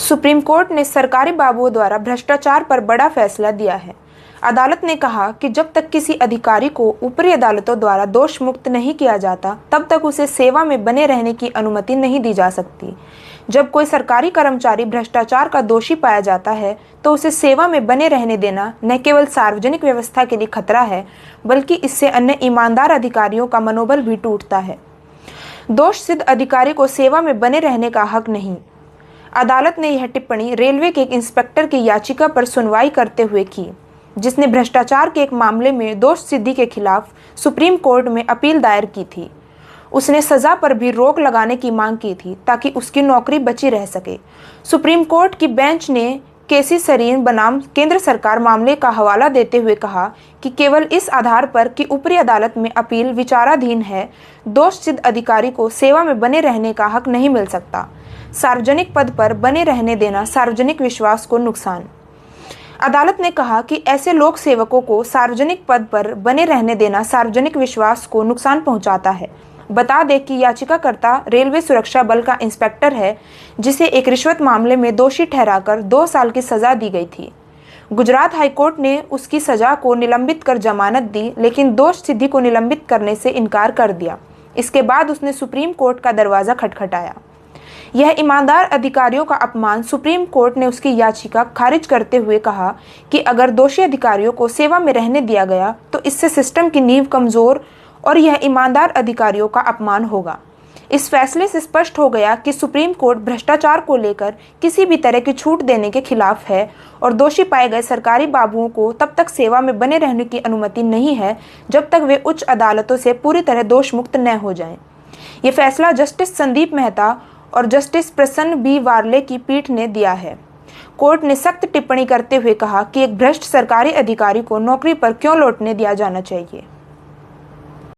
Supreme court ने सरकारी बाबुओं द्वारा भ्रष्टाचार पर बड़ा फैसला दिया है। अदालत ने कहा कि जब तक किसी अधिकारी को ऊपरी अदालतों द्वारा दोष मुक्त नहीं किया जाता, तब तक उसे सेवा में बने रहने की अनुमति नहीं दी जा सकती। जब कोई सरकारी कर्मचारी भ्रष्टाचार का दोषी पाया जाता है, तो उसे सेवा में बने रहने देना न केवल सार्वजनिक व्यवस्था के लिए खतरा है, बल्कि इससे अन्य ईमानदार अधिकारियों का मनोबल भी टूटता है। दोष सिद्ध अधिकारी को सेवा में बने रहने का हक नहीं। अदालत ने यह टिप्पणी रेलवे के एक इंस्पेक्टर की याचिका पर सुनवाई करते हुए की, जिसने भ्रष्टाचार के एक मामले में दोष सिद्धि के खिलाफ सुप्रीम कोर्ट में अपील दायर की थी। उसने सजा पर भी रोक लगाने की मांग की थी ताकि उसकी नौकरी बची रह सके। सुप्रीम कोर्ट की बेंच ने केसी सरीन बनाम केंद्र सरकार मामले का हवाला देते हुए कहा कि केवल इस आधार पर कि ऊपरी अदालत में अपील विचाराधीन है, दोष सिद्ध अधिकारी को सेवा में बने रहने का हक नहीं मिल सकता। सार्वजनिक पद पर बने रहने देना सार्वजनिक विश्वास को नुकसान। अदालत ने कहा कि ऐसे लोक सेवकों को सार्वजनिक पद पर बने रहने देना सार्वजनिक विश्वास को नुकसान पहुंचाता है। बता दें कि याचिकाकर्ता रेलवे सुरक्षा बल का इंस्पेक्टर है, जिसे एक रिश्वत मामले में दोषी ठहराकर 2 साल की सजा दी गई थी। गुजरात हाईकोर्ट ने उसकी सजा को निलंबित कर जमानत दी, लेकिन दोष सिद्धि को निलंबित करने से इनकार कर दिया। इसके बाद उसने सुप्रीम कोर्ट का दरवाजा खटखटाया। यह ईमानदार अधिकारियों का अपमान। सुप्रीम कोर्ट ने उसकी याचिका खारिज करते हुए कहा कि अगर दोषी अधिकारियों को सेवा में रहने दिया गया तो इससे सिस्टम की नींव कमजोर और यह ईमानदार अधिकारियों का अपमान होगा। इस फैसले से स्पष्ट हो गया कि सुप्रीम कोर्ट भ्रष्टाचार को लेकर किसी भी तरह की छूट देने के खिलाफ है और दोषी पाए गए सरकारी बाबुओं को तब तक सेवा में बने रहने की अनुमति नहीं है जब तक वे उच्च अदालतों से पूरी तरह दोष मुक्त न हो जाएं। ये फैसला जस्टिस संदीप मेहता और जस्टिस प्रसन्न बी वार्ले की पीठ ने दिया है। कोर्ट ने सख्त टिप्पणी करते हुए कहा कि एक भ्रष्ट सरकारी अधिकारी को नौकरी पर क्यों लौटने दिया जाना चाहिए।